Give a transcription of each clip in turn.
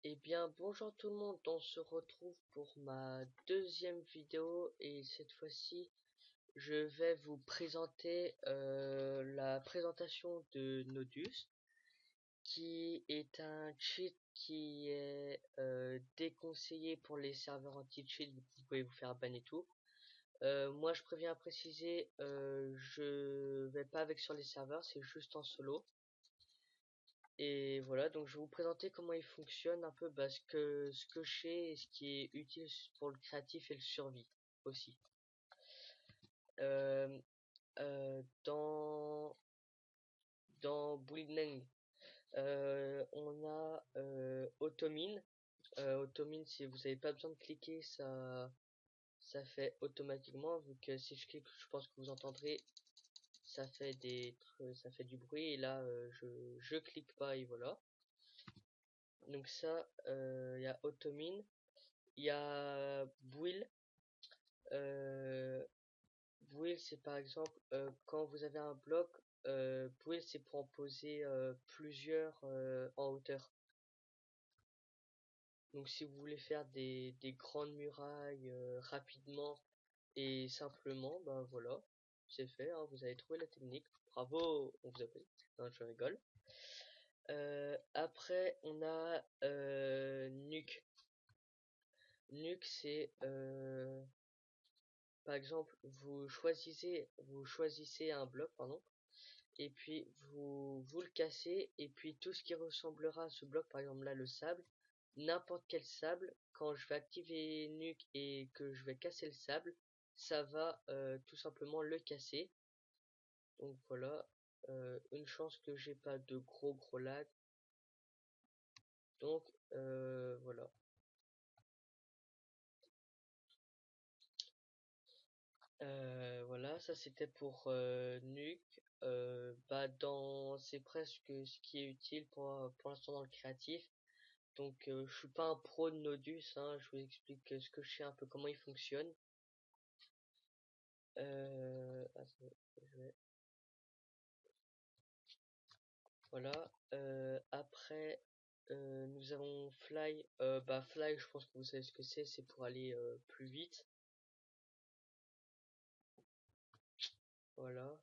Eh bien, bonjour tout le monde, on se retrouve pour ma deuxième vidéo et cette fois-ci, je vais vous présenter la présentation de Nodus, qui est un cheat qui est déconseillé pour les serveurs anti-cheat, vous pouvez vous faire ban et tout. Moi, je préviens à préciser, je vais pas avec sur les serveurs, c'est juste en solo. Et voilà, donc je vais vous présenter comment il fonctionne, un peu ce que je sais et ce qui est utile pour le créatif et le survie aussi. Euh, dans Building, on a Automine. Automine, si vous n'avez pas besoin de cliquer, ça fait automatiquement, vu que si je clique, je pense que vous entendrez, ça fait du bruit, et là, je clique pas, et voilà. Donc ça, il y a Automine. Il y a Bouil. Euh, Bouil, c'est par exemple quand vous avez un bloc, Bouil, c'est pour en poser plusieurs en hauteur. Donc si vous voulez faire des grandes murailles rapidement et simplement, ben voilà, c'est fait, hein, vous avez trouvé la technique. Bravo, on vous appelle. Non, je rigole. Après, on a Nuke. Nuke, c'est par exemple, vous choisissez un bloc, pardon, et puis vous le cassez, et puis tout ce qui ressemblera à ce bloc, par exemple là le sable, n'importe quel sable, quand je vais activer Nuke et que je vais casser le sable, ça va tout simplement le casser. Donc voilà, une chance que j'ai pas de gros lag. Donc voilà. Voilà, ça c'était pour Nuke. Bah c'est presque ce qui est utile pour l'instant dans le créatif. Donc je suis pas un pro de Nodus, hein, je vous explique ce que je sais un peu comment il fonctionne. Attendez, voilà. Après nous avons Fly. Fly, je pense que vous savez ce que c'est pour aller plus vite. Voilà.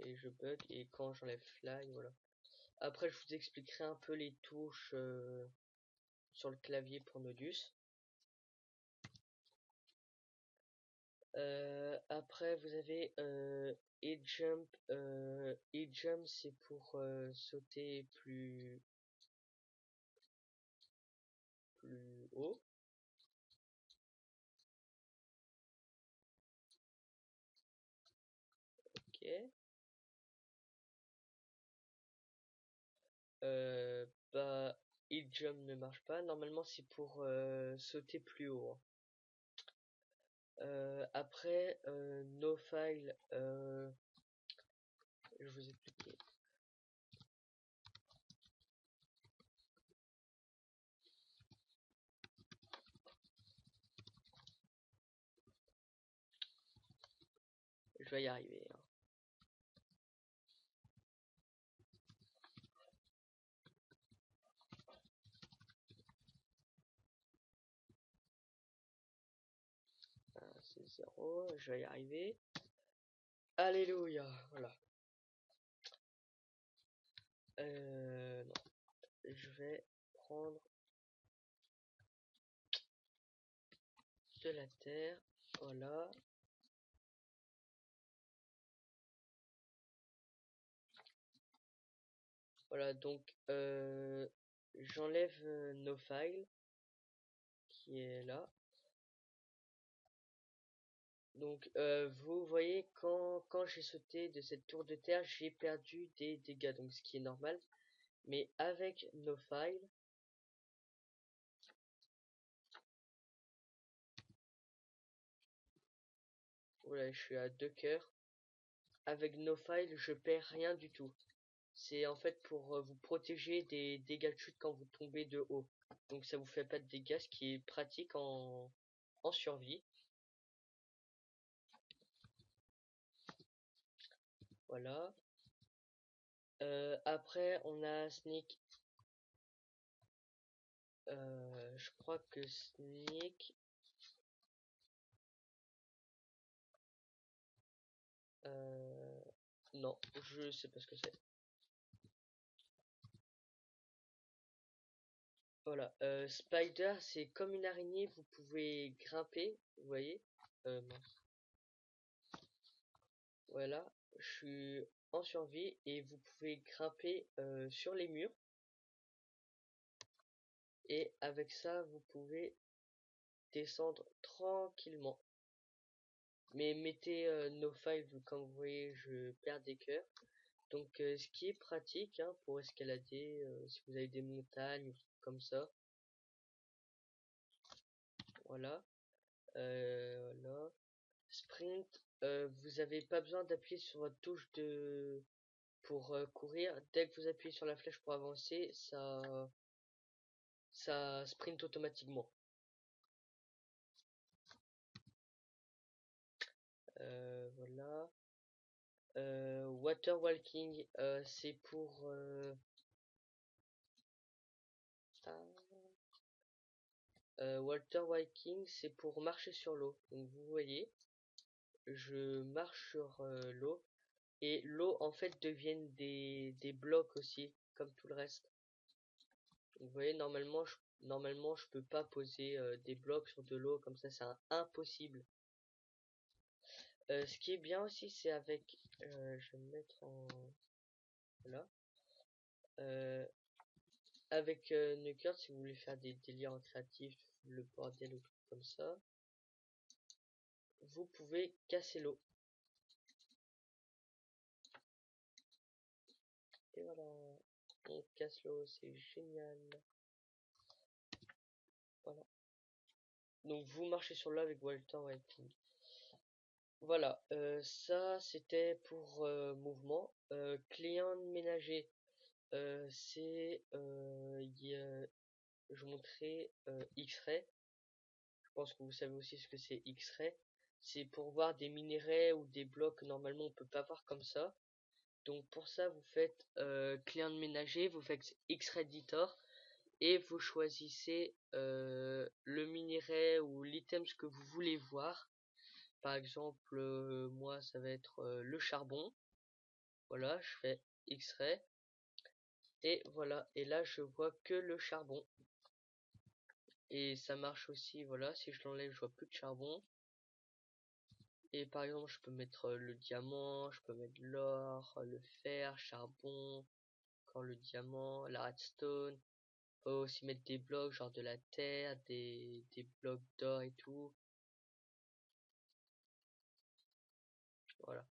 Et je bug et quand j'enlève Fly, voilà. Après je vous expliquerai un peu les touches sur le clavier pour Nodus. Après, vous avez E-Jump. E-Jump, c'est pour sauter plus haut. Ok. Bah, E-Jump ne marche pas. Normalement, c'est pour sauter plus haut, hein. Après, No File, je vous explique. Je vais y arriver, hein. C'est 0, je vais y arriver. Alléluia, voilà. Non, je vais prendre de la terre, voilà. Voilà, donc j'enlève nos files qui est là. Donc vous voyez quand j'ai sauté de cette tour de terre, j'ai perdu des dégâts, donc ce qui est normal. Mais avec nos files, voilà, je suis à 2 cœurs. Avec nos files, je perds rien du tout. C'est en fait pour vous protéger des dégâts de chute quand vous tombez de haut. Donc ça vous fait pas de dégâts, ce qui est pratique en survie. Voilà. Après, on a Sneak. Je crois que Sneak... non, je sais pas ce que c'est. Voilà, Spider, c'est comme une araignée, vous pouvez grimper, vous voyez. Mince. Voilà, je suis en survie et vous pouvez grimper sur les murs. Et avec ça, vous pouvez descendre tranquillement. Mais mettez no five, comme vous voyez, je perds des cœurs. Donc ce qui est pratique hein, pour escalader, si vous avez des montagnes comme ça. Voilà. Voilà. Sprint, vous avez pas besoin d'appuyer sur votre touche de pour courir. Dès que vous appuyez sur la flèche pour avancer, ça sprint automatiquement. Voilà. Water walking, c'est pour water walking, c'est pour marcher sur l'eau. Donc vous voyez, je marche sur l'eau et l'eau en fait deviennent des blocs aussi, comme tout le reste. Vous voyez, normalement je peux pas poser des blocs sur de l'eau comme ça, c'est impossible. Ce qui est bien aussi, c'est avec, je vais me mettre en, voilà, avec Nuker, si vous voulez faire des délires en créatif, le bordel ou tout comme ça, vous pouvez casser l'eau. Et voilà, on casse l'eau, c'est génial. Voilà. Donc vous marchez sur l'eau avec Walter Whiting. Voilà, ça c'était pour mouvement. Client ménager, c'est je vous montrais X-ray. Je pense que vous savez aussi ce que c'est X-ray. C'est pour voir des minerais ou des blocs que normalement on peut pas voir comme ça. Donc pour ça vous faites client ménager, vous faites X-ray editor et vous choisissez le minerai ou l'item que vous voulez voir. Par exemple, moi ça va être le charbon. Voilà, je fais X-ray et voilà, et là je vois que le charbon. Et ça marche aussi, voilà, si je l'enlève, je vois plus de charbon. Et par exemple, je peux mettre le diamant, je peux mettre l'or, le fer, charbon, encore le diamant, la redstone. On peut aussi mettre des blocs, genre de la terre, des blocs d'or et tout. Voilà.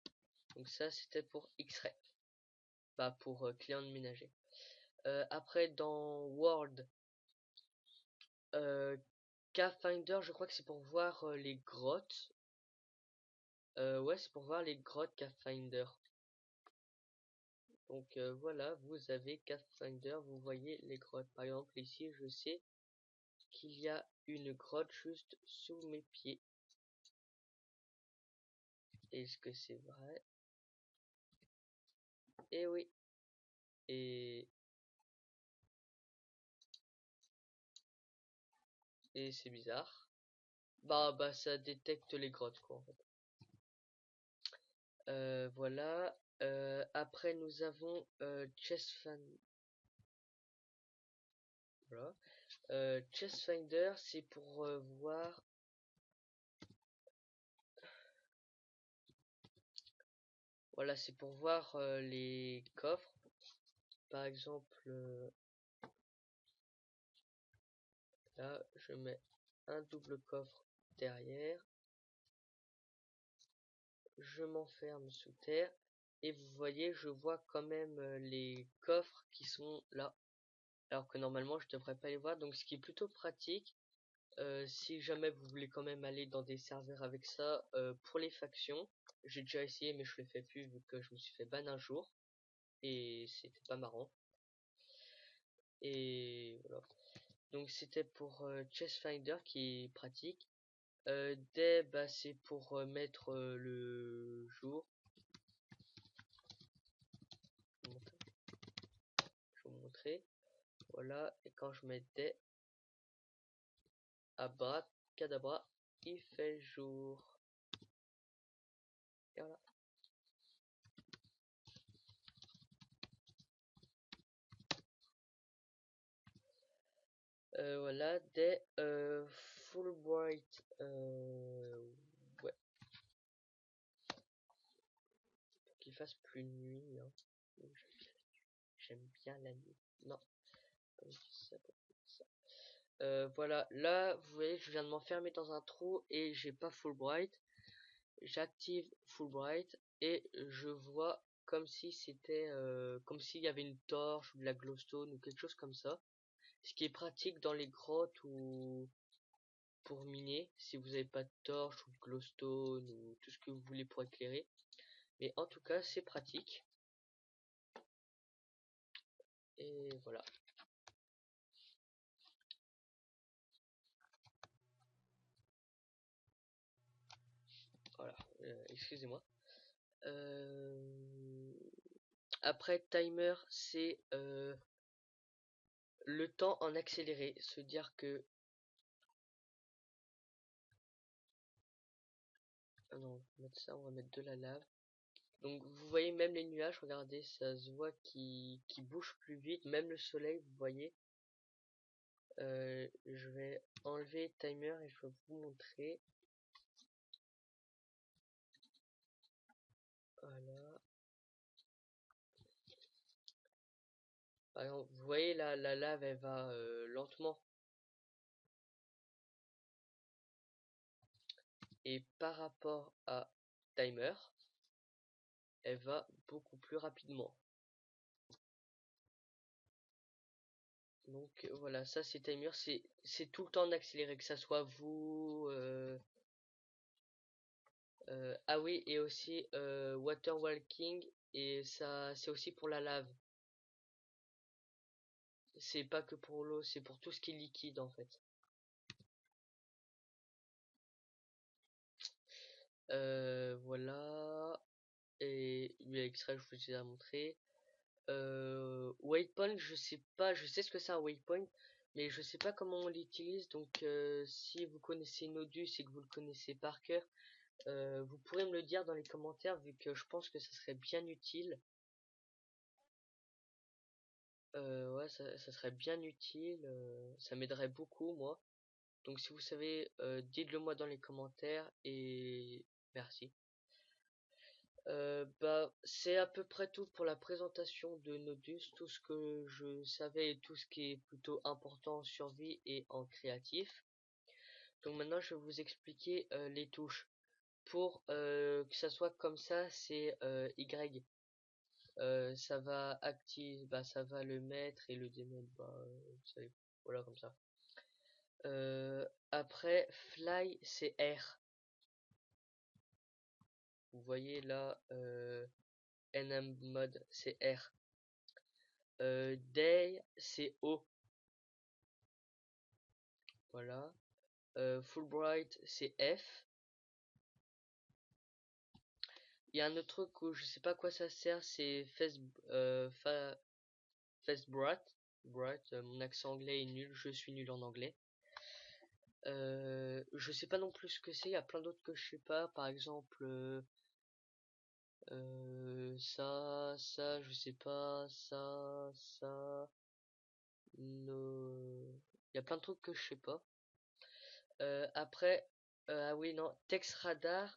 Donc ça, c'était pour X-ray. Bah, pour client de ménager. Après, dans World, K-Finder, je crois que c'est pour voir les grottes. Ouais, c'est pour voir les grottes K-Finder. Donc voilà, vous avez Pathfinder, vous voyez les grottes. Par exemple, ici, je sais qu'il y a une grotte juste sous mes pieds. Est-ce que c'est vrai? Eh oui. Et, et c'est bizarre. Bah, ça détecte les grottes, quoi, en fait. Voilà. Après, nous avons Chestfinder. Voilà. Chestfinder, c'est pour voir. Voilà, c'est pour voir les coffres. Par exemple, là, je mets un double coffre derrière. Je m'enferme sous terre. Et vous voyez, je vois quand même les coffres qui sont là. Alors que normalement, je devrais pas les voir. Donc, ce qui est plutôt pratique. Si jamais vous voulez quand même aller dans des serveurs avec ça, pour les factions, j'ai déjà essayé mais je le fais plus vu que je me suis fait ban un jour et c'était pas marrant. Et voilà. Donc c'était pour Chestfinder qui est pratique. Day, bah, c'est pour mettre le jour. Je vais vous montrer. Voilà, et quand je mets Day, abracadabra, il fait jour. Et voilà. Voilà des Fulbright. Ouais, pour qu'il fasse plus nuit. Hein. J'aime bien la nuit. Non, pas ça, pas ça. Voilà, là, vous voyez, je viens de m'enfermer dans un trou et j'ai pas Fulbright. J'active Fulbright et je vois comme si c'était, comme s'il y avait une torche ou de la glowstone ou quelque chose comme ça. Ce qui est pratique dans les grottes ou pour miner, si vous n'avez pas de torche ou de glowstone ou tout ce que vous voulez pour éclairer. Mais en tout cas, c'est pratique. Et voilà. Voilà, excusez-moi. Après, timer, c'est le temps en accéléré. Se dire que... Ah non, on va mettre ça, on va mettre de la lave. Donc vous voyez même les nuages, regardez, ça se voit qui bouge plus vite, même le soleil, vous voyez. Je vais enlever timer et je vais vous montrer. Voilà. Par exemple, vous voyez la lave, elle va lentement. Et par rapport à timer, elle va beaucoup plus rapidement. Donc voilà, ça c'est timer, c'est tout le temps en accéléré, que ça soit vous. Ah oui, et aussi water walking, et ça c'est aussi pour la lave. C'est pas que pour l'eau, c'est pour tout ce qui est liquide en fait. Voilà. Et extrait, je vous ai déjà montré. Waypoint, je sais pas, je sais ce que c'est un waypoint, mais je sais pas comment on l'utilise. Donc, si vous connaissez Nodus et que vous le connaissez par cœur, vous pourrez me le dire dans les commentaires, vu que je pense que ça serait bien utile. Ouais, ça serait bien utile, ça m'aiderait beaucoup, moi. Donc, si vous savez, dites-le moi dans les commentaires et merci. Bah, c'est à peu près tout pour la présentation de Nodus, tout ce que je savais et tout ce qui est plutôt important en survie et en créatif. Donc maintenant je vais vous expliquer les touches. Pour que ça soit comme ça, c'est Y. Ça va activer, bah, ça va le mettre et le démettre, bah, voilà comme ça. Après fly c'est R. Vous voyez là, NM mode c'est R. Day c'est O. Voilà. Fulbright c'est F. Il y a un autre truc où je sais pas à quoi ça sert, c'est Fastbright. Mon accent anglais est nul, je suis nul en anglais. Je sais pas non plus ce que c'est, il y a plein d'autres que je sais pas, par exemple ça, je sais pas, ça, no... Il y a plein de trucs que je sais pas. Après, ah oui, non, Text Radar,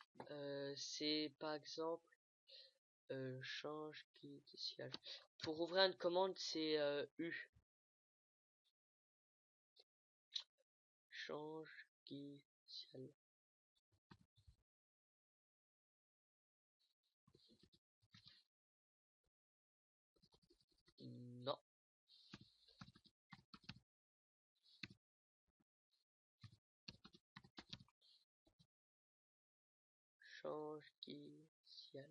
c'est par exemple, change qui siège. Pour ouvrir une commande, c'est U. Change qui siège. Non, change qui siège.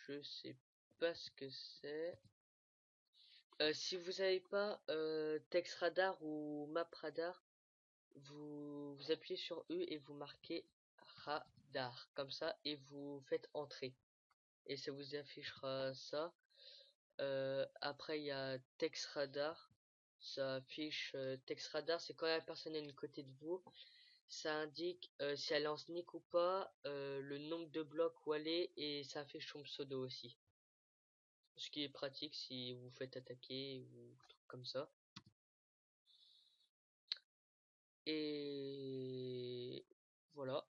Je sais pas ce que c'est. Si vous n'avez pas Text Radar ou Map Radar, vous appuyez sur U et vous marquez radar comme ça et vous faites entrer et ça vous affichera ça. Après il y a Text Radar. Ça affiche Text Radar, c'est quand la personne est à côté de vous. Ça indique si elle est en sneak ou pas, le nombre de blocs où elle est, et ça affiche son pseudo aussi. Ce qui est pratique si vous faites attaquer ou truc comme ça. Et voilà.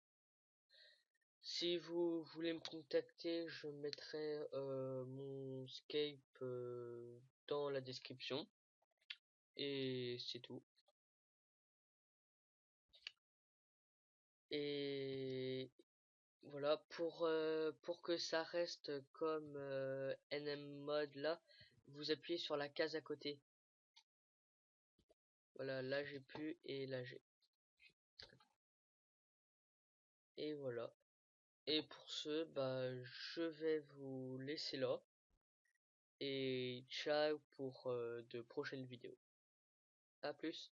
Si vous voulez me contacter, je mettrai mon Skype dans la description. Et c'est tout. Et voilà, pour que ça reste comme NM mode là, vous appuyez sur la case à côté. Voilà, là j'ai pu et là j'ai. Et voilà. Et pour ce, bah, je vais vous laisser là. Et ciao pour de prochaines vidéos. À plus.